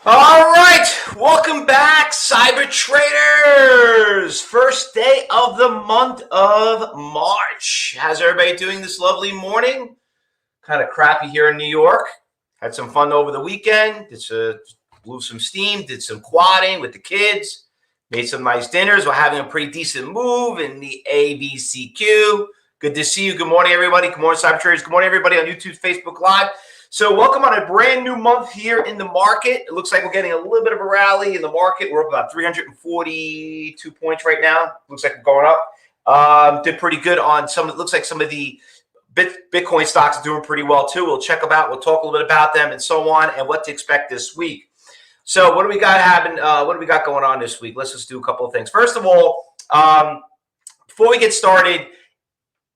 All right, welcome back, cyber traders. First day of the month of March. How's everybody doing this lovely morning? Kind of crappy here in New York. Had some fun over the weekend. Blew some steam, did some quadding with the kids, made some nice dinners. We're having a pretty decent move in the ABCQ. Good to see you. Good morning, everybody. Good morning, cyber traders. Good morning, everybody on YouTube, Facebook Live. So welcome on a brand new month here in the market. It looks like we're getting a little bit of a rally in the market. We're up about 342 points right now. Looks like we're going up. Did pretty good on some. It looks like some of the Bitcoin stocks are doing pretty well too. We'll check them out. We'll talk a little bit about them and so on, and what to expect this week. So what do we got happening? What do we got going on this week? Let's just do a couple of things. First of all, before we get started,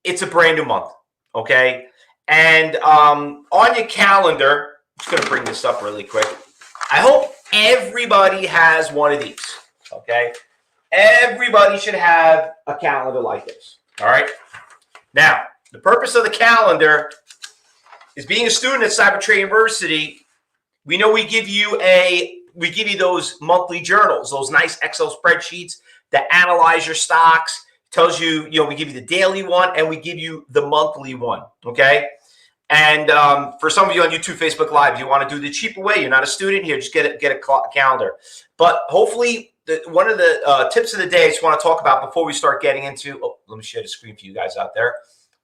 it's a brand new month, okay? And on your calendar, I'm just going to bring this up really quick. I hope everybody has one of these, okay? Everybody should have a calendar like this, all right? Now, the purpose of the calendar is, being a student at CyberTrade University, we know we give you those monthly journals, those nice Excel spreadsheets that analyze your stocks. Tells you, we give you the daily one and we give you the monthly one, okay? And for some of you on YouTube, Facebook Live, you want to do the cheaper way, you're not a student here, just get a calendar. But hopefully, one of the tips of the day I just want to talk about before we start getting into, let me share the screen for you guys out there.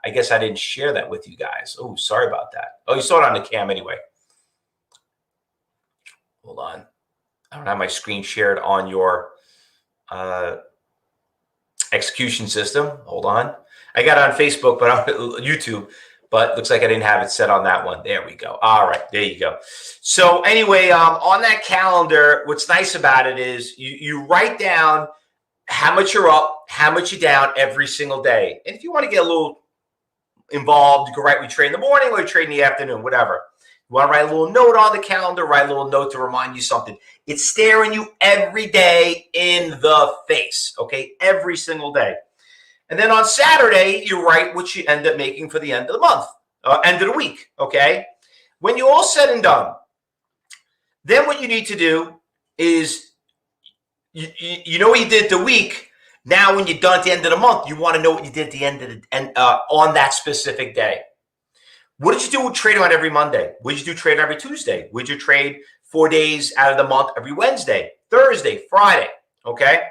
I guess I didn't share that with you guys. Oh, sorry about that. Oh, you saw it on the cam anyway. Hold on. I don't have my screen shared on your execution system. Hold on. I got it on Facebook, but on YouTube, but looks like I didn't have it set on that one. There we go. All right, there you go. So anyway, on that calendar, what's nice about it is you write down how much you're up, how much you're down every single day. And if you want to get a little involved, you can write, we trade in the morning or we trade in the afternoon, whatever. You want to write a little note on the calendar, write a little note to remind you something. It's staring you every day in the face, okay? Every single day. And then on Saturday, you write what you end up making for the end of the month, end of the week, okay? When you're all said and done, then what you need to do is, you know what you did the week. Now, when you're done at the end of the month, you want to know what you did at the end of on that specific day. What did you do with trading on every Monday? What did you do trade every Tuesday? Would you trade 4 days out of the month every Wednesday, Thursday, Friday? Okay.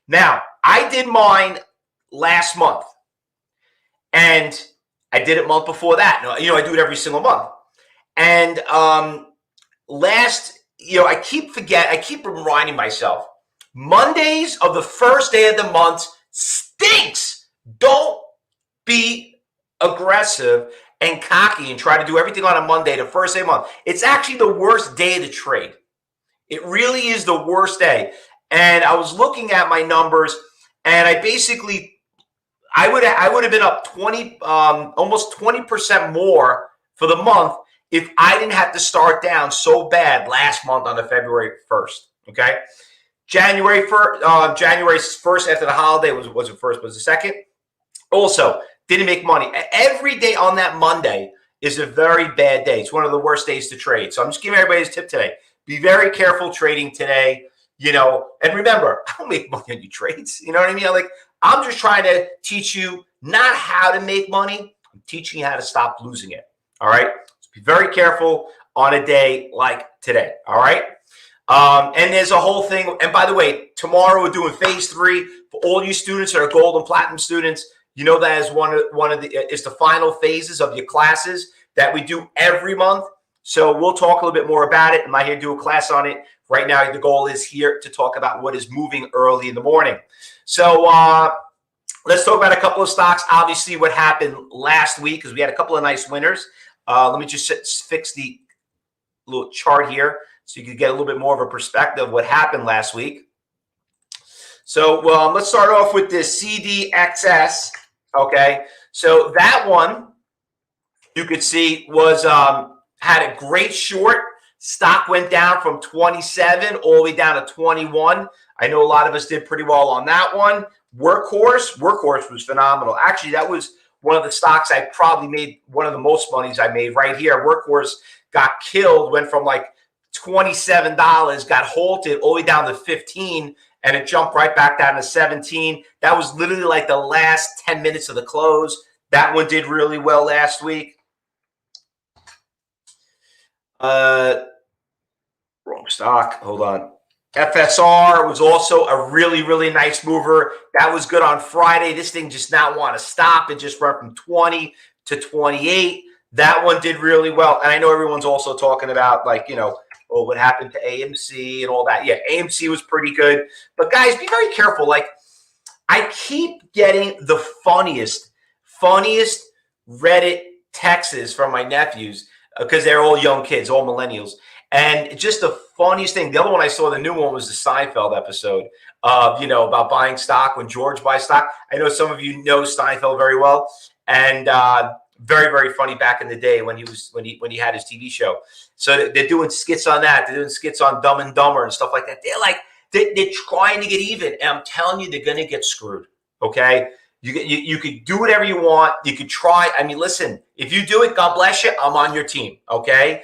Now, I did mine last month, and I did it month before that. I do it every single month. And I keep reminding myself, Mondays of the first day of the month stinks. Don't be aggressive and cocky and try to do everything on a Monday, the first day of the month. It's actually the worst day to trade. It really is the worst day. And I was looking at my numbers, and I would have been up almost 20% more for the month if I didn't have to start down so bad last month on the February 1st. Okay, January 1st after the holiday was the first, was the 2nd. Also, didn't make money. Every day on that Monday is a very bad day. It's one of the worst days to trade. So I'm just giving everybody this tip today. Be very careful trading today, and remember, I don't make money on your trades. You know what I mean? I'm just trying to teach you not how to make money. I'm teaching you how to stop losing it. All right? So be very careful on a day like today. All right? And there's a whole thing. And by the way, tomorrow we're doing phase 3 for all you students that are gold and platinum students. You know that is it's the final phases of your classes that we do every month. So we'll talk a little bit more about it. I'm not here to do a class on it right now. The goal is here to talk about what is moving early in the morning. So let's talk about a couple of stocks. Obviously, what happened last week, because we had a couple of nice winners. Let me just fix the little chart here so you can get a little bit more of a perspective of what happened last week. So let's start off with this CDXS. Okay, so that one you could see was had a great short. Stock went down from 27 all the way down to 21. I know a lot of us did pretty well on that one. Workhorse was phenomenal. Actually, that was one of the stocks I probably made one of the most monies I made right here. Workhorse got killed, went from like $27, got halted all the way down to 15, and it jumped right back down to 17. That was literally like the last 10 minutes of the close. That one did really well last week. Wrong stock. Hold on. FSR was also a really, really nice mover. That was good on Friday. This thing just not want to stop. It just went from 20 to 28. That one did really well. And I know everyone's also talking about, like, you know, oh, what happened to AMC and all that. Yeah, AMC was pretty good. But guys, be very careful. Like, I keep getting the funniest Reddit texts from my nephews because they're all young kids, all millennials. And just the funniest thing, the other one I saw, the new one, was the Seinfeld episode of, you know, about buying stock when George buys stock. I know some of you know Seinfeld very well, and very, very funny back in the day when he had his TV show. So they're doing skits on that. They're doing skits on Dumb and Dumber and stuff like that. They're trying to get even, and I'm telling you, they're going to get screwed. Okay. You could do whatever you want. You could try. I mean, listen, if you do it, God bless you. I'm on your team. Okay.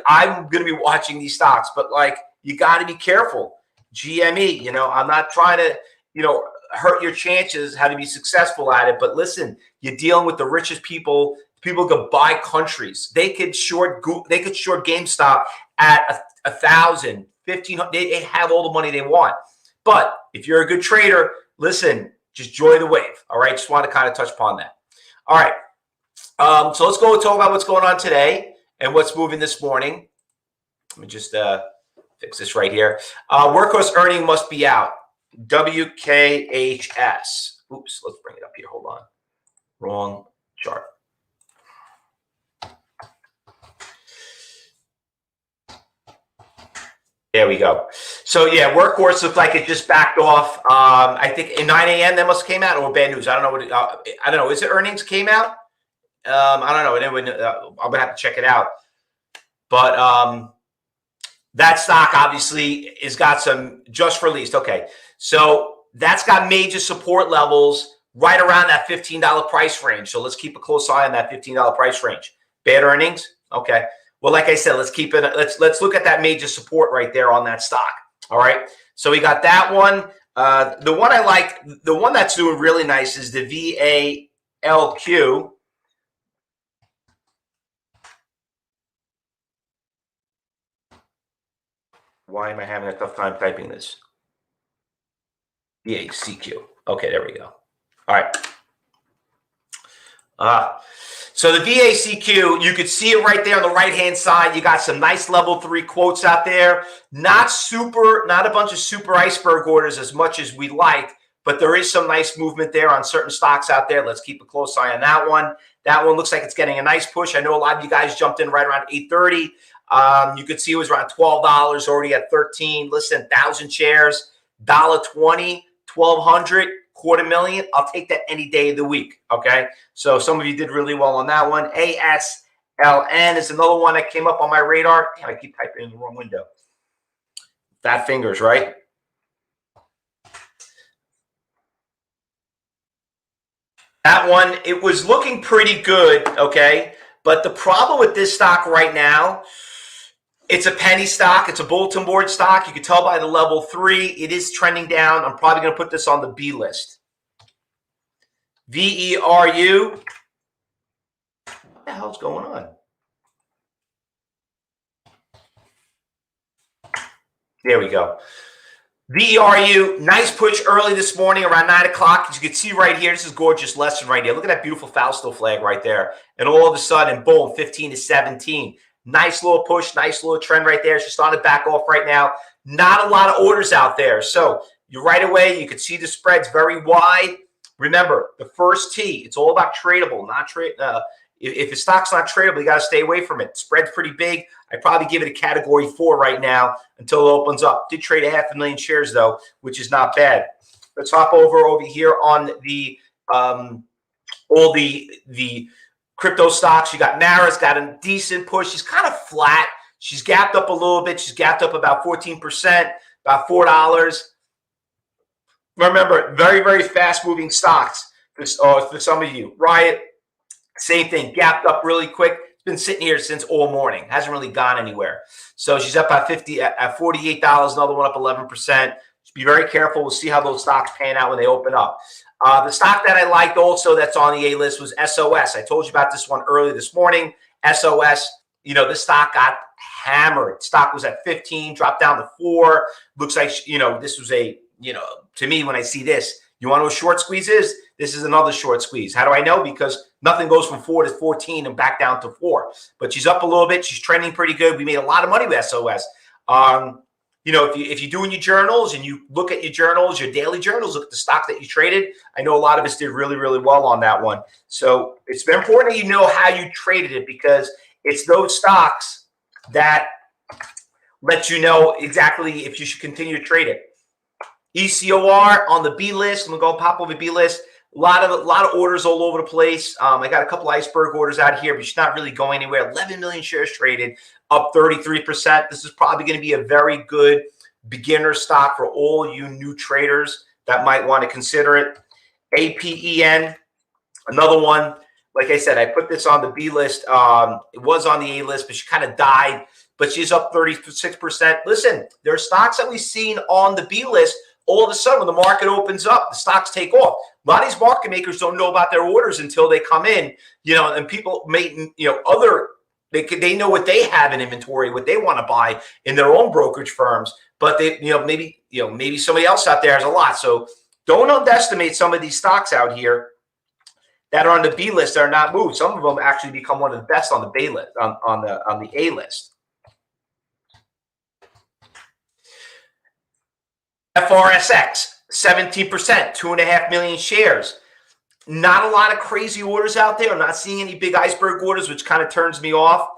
I'm going to be watching these stocks, but like, you got to be careful. GME, you know, I'm not trying to, you know, hurt your chances how to be successful at it. But listen, you're dealing with the richest people. People could buy countries. They could short GameStop at 1,000, 1,500. They have all the money they want. But if you're a good trader, listen, just enjoy the wave. All right. Just want to kind of touch upon that. All right. So let's go and talk about what's going on today and what's moving this morning. Let me just fix this right here. Workhorse earning must be out. WKHS. Oops. Let's bring it up here. Hold on. Wrong chart. There we go. So, yeah, Workhorse looked like it just backed off. I think at 9 a.m. that must have came out, or bad news. I don't know what I don't know. Is it earnings came out? I don't know. I'm going to have to check it out. But that stock obviously has got some just released. Okay. So that's got major support levels right around that $15 price range. So let's keep a close eye on that $15 price range. Bad earnings? Okay. Well, like I said, let's keep it. Let's look at that major support right there on that stock. All right. So we got that one. The one I like, the one that's doing really nice is the VALQ. Why am I having a tough time typing this? VACQ. Okay, there we go. All right. So the VACQ, you could see it right there on the right-hand side. You got some nice level 3 quotes out there. Not a bunch of super iceberg orders as much as we like, but there is some nice movement there on certain stocks out there. Let's keep a close eye on that one. That one looks like it's getting a nice push. I know a lot of you guys jumped in right around 8:30. You could see it was around $12, already at 13. Listen, 1,000 shares, $1.20, 1,200. $250,000. I'll take that any day of the week. Okay. So some of you did really well on that one. ASLN is another one that came up on my radar. Damn, I keep typing in the wrong window. Fat fingers, right? That one, it was looking pretty good. Okay. But the problem with this stock right now, it's a penny stock. It's a bulletin board stock. You can tell by the level 3. It is trending down. I'm probably going to put this on the B list. VERU. What the hell's going on? There we go. VERU, nice push early this morning around 9 o'clock. As you can see right here, this is gorgeous lesson right here. Look at that beautiful Fausto flag right there. And all of a sudden, boom, 15 to 17. Nice little push, nice little trend right there. It's just on the back off right now. Not a lot of orders out there. So you right away, you can see the spreads very wide. Remember, the first T, it's all about tradable, not trade. If a stock's not tradable, you got to stay away from it. Spread's pretty big. I'd probably give it a category 4 right now until it opens up. Did trade 500,000 shares, though, which is not bad. Let's hop over here on the all the crypto stocks. You got Mara's got a decent push. She's kind of flat. She's gapped up a little bit. She's gapped up about 14%, about $4. Remember, very, very fast-moving stocks for some of you. Riot, same thing, gapped up really quick. It's been sitting here since all morning. Hasn't really gone anywhere. So she's up at $48. Another one up 11%. Just be very careful. We'll see how those stocks pan out when they open up. The stock that I liked also that's on the A list was SOS. I told you about this one early this morning. SOS, this stock got hammered. Stock was at 15, dropped down to 4. Looks like, this was a, to me, when I see this, you want to know what a short squeeze is? This is another short squeeze. How do I know? Because nothing goes from 4 to 14 and back down to 4. But she's up a little bit. She's trending pretty good. We made a lot of money with SOS. If you're doing your journals and you look at your journals, your daily journals, look at the stock that you traded. I know a lot of us did really, really well on that one. So it's very important that you know how you traded it, because it's those stocks that let you know exactly if you should continue to trade it. ECOR on the B list. I'm gonna go pop over B list. A lot of orders all over the place. I got a couple iceberg orders out here, but she's not really going anywhere. 11 million shares traded, up 33%. This is probably going to be a very good beginner stock for all you new traders that might want to consider it. APEN, another one. Like I said, I put this on the B list. It was on the A list, but she kind of died. But she's up 36%. Listen, there are stocks that we've seen on the B list. All of a sudden, when the market opens up, the stocks take off. A lot of these market makers don't know about their orders until they come in, and people may, they know what they have in inventory, what they want to buy in their own brokerage firms, but they, maybe somebody else out there has a lot. So don't underestimate some of these stocks out here that are on the B list that are not moved. Some of them actually become one of the best on the B list, on the A list. FRSX, 17%, 2.5 million shares. Not a lot of crazy orders out there. I'm not seeing any big iceberg orders, which kind of turns me off.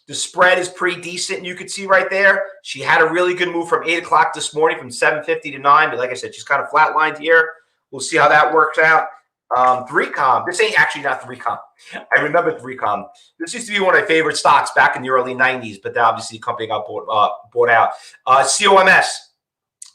The spread is pretty decent. You can see right there, she had a really good move from 8 o'clock this morning from 7:50 to 9. But like I said, she's kind of flatlined here. We'll see how that works out. 3Com. This ain't actually not 3Com. I remember 3Com. This used to be one of my favorite stocks back in the early 90s, but obviously the company got bought out. COMS.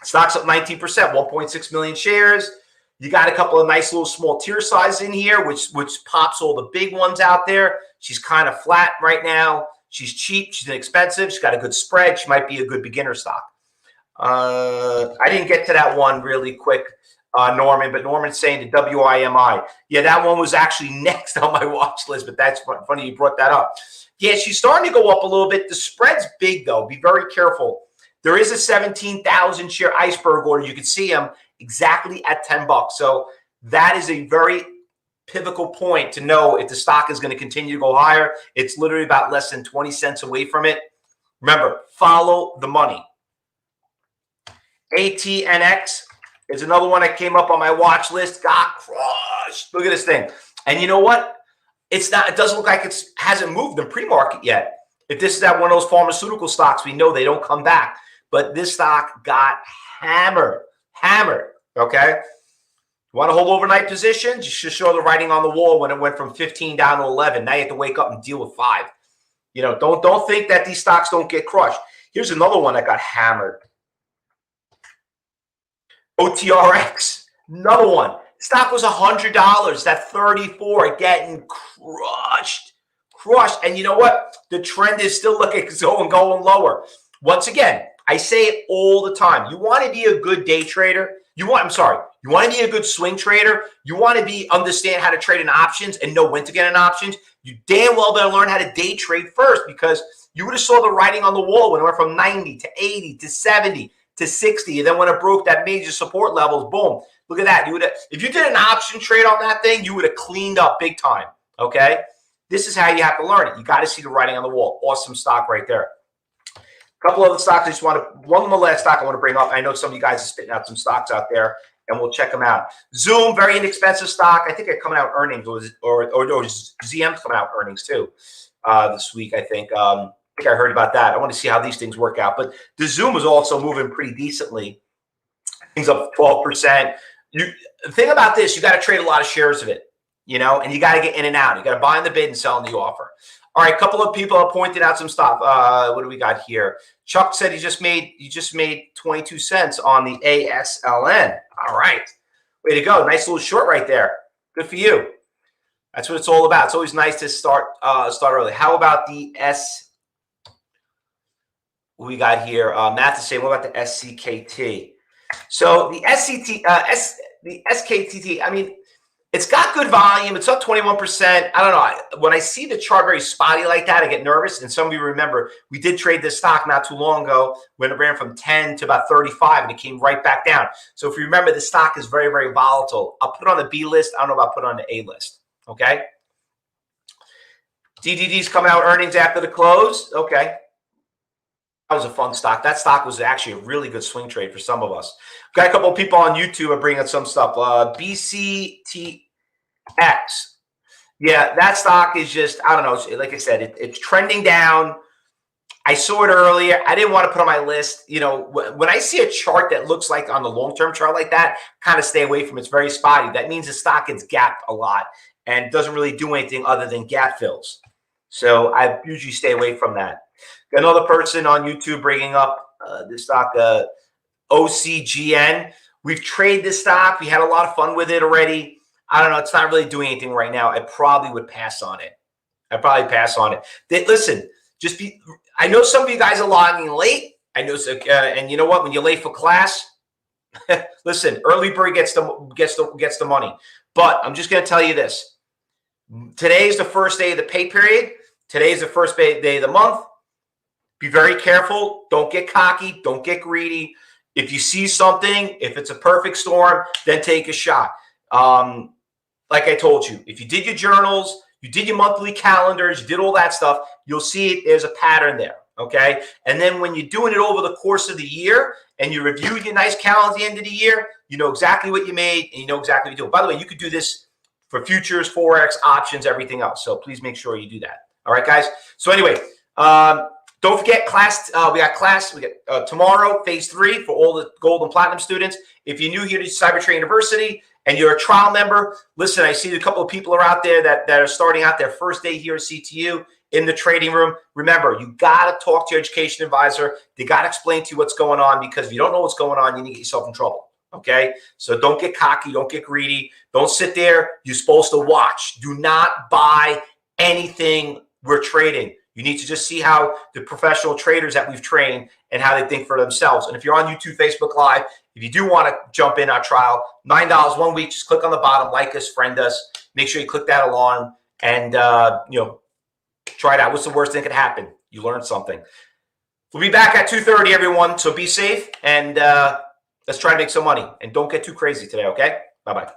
Stock's up 19%, 1.6 million shares. You got a couple of nice little small tier sizes in here, which pops all the big ones out there. She's kind of flat right now. She's cheap. She's inexpensive. She's got a good spread. She might be a good beginner stock. I didn't get to that one really quick, Norman, but Norman's saying the WIMI. Yeah, that one was actually next on my watch list, but that's funny you brought that up. Yeah, she's starting to go up a little bit. The spread's big, though. Be very careful. There is a 17,000 share iceberg order. You can see them exactly at $10. So that is a very pivotal point to know if the stock is going to continue to go higher. It's literally about less than 20 cents away from it. Remember, follow the money. ATNX is another one that came up on my watch list. Got crushed. Look at this thing. And you know what? It doesn't look like it hasn't moved in pre-market yet. If this is at one of those pharmaceutical stocks, we know they don't come back. But this stock got hammered, okay? You want to hold overnight positions? You should show the writing on the wall when it went from 15 down to 11. Now you have to wake up and deal with 5. Don't think that these stocks don't get crushed. Here's another one that got hammered. OTRX, another one. Stock was $100. That 34 getting crushed. And you know what? The trend is still looking going lower. Once again, I say it all the time. You want to be a good day trader. You want to be a good swing trader. You want to understand how to trade in options and know when to get in options. You damn well better learn how to day trade first, because you would have saw the writing on the wall when it went from 90 to 80 to 70 to 60. And then when it broke that major support levels, boom. Look at that. If you did an option trade on that thing, you would have cleaned up big time. Okay? This is how you have to learn it. You got to see the writing on the wall. Awesome stock right there. A couple other stocks one of the last stock I want to bring up. I know some of you guys are spitting out some stocks out there, and we'll check them out. Zoom, very inexpensive stock. I think they're coming out earnings, or ZM's coming out earnings too this week, I think. I heard about that. I want to see how these things work out. But the Zoom is also moving pretty decently. Things up 12%. The thing about this, you got to trade a lot of shares of it, and you got to get in and out. You got to buy in the bid and sell in the offer. All right, a couple of people have pointed out some stuff. What do we got here? Chuck said he just made 22 cents on the ASLN. All right, way to go! Nice little short right there. Good for you. That's what it's all about. It's always nice to start early. How about the we got here? Matt is saying, what about the SCKT? So the the SKTT, I mean, it's got good volume. It's up 21%. I don't know. When I see the chart very spotty like that, I get nervous. And some of you remember, we did trade this stock not too long ago when it ran from 10 to about 35, and it came right back down. So if you remember, the stock is very, very volatile. I'll put it on the B list. I don't know about put it on the A list. Okay. DDD's come out earnings after the close. Okay. That was a fun stock. That stock was actually a really good swing trade for some of us. Got a couple of people on YouTube are bringing some stuff. BCTX. Yeah, that stock is just, I don't know. Like I said, it's trending down. I saw it earlier. I didn't want to put on my list. You know, when I see a chart that looks like on the long-term chart like that, kind of stay away from it. It's very spotty. That means the stock gets gapped a lot and doesn't really do anything other than gap fills. So I usually stay away from that. Got another person on YouTube bringing up this stock, OCGN. We've traded this stock. We had a lot of fun with it already. I don't know. It's not really doing anything right now. I probably would pass on it. I'd probably pass on it. Listen, I know some of you guys are logging late. I know, and you know what? When you're late for class, listen, early bird gets the money. But I'm just going to tell you this. Today is the first day of the pay period. Today is the first day of the month. Be very careful. Don't get cocky. Don't get greedy. If you see something, if it's a perfect storm, then take a shot. Like I told you, if you did your journals, you did your monthly calendars, you did all that stuff, you'll see there's a pattern there, okay? And then when you're doing it over the course of the year and you review your nice calendar at the end of the year, you know exactly what you made and you know exactly what you do. By the way, you could do this for futures, Forex, options, everything else. So please make sure you do that. All right, guys? So anyway, don't forget class. We got class. We got tomorrow, phase 3 for all the gold and platinum students. If you're new here to CyberTrading University and you're a trial member, listen, I see a couple of people are out there that are starting out their first day here at CTU in the trading room. Remember, you got to talk to your education advisor. They got to explain to you what's going on, because if you don't know what's going on, you need to get yourself in trouble. Okay? So don't get cocky. Don't get greedy. Don't sit there. You're supposed to watch. Do not buy anything we're trading. You need to just see how the professional traders that we've trained and how they think for themselves. And if you're on YouTube, Facebook Live, if you do want to jump in our trial, $9 1 week, just click on the bottom, like us, friend us. Make sure you click that alarm and, try it out. What's the worst thing that could happen? You learn something. We'll be back at 2:30, everyone. So be safe and let's try to make some money. And don't get too crazy today, okay? Bye-bye.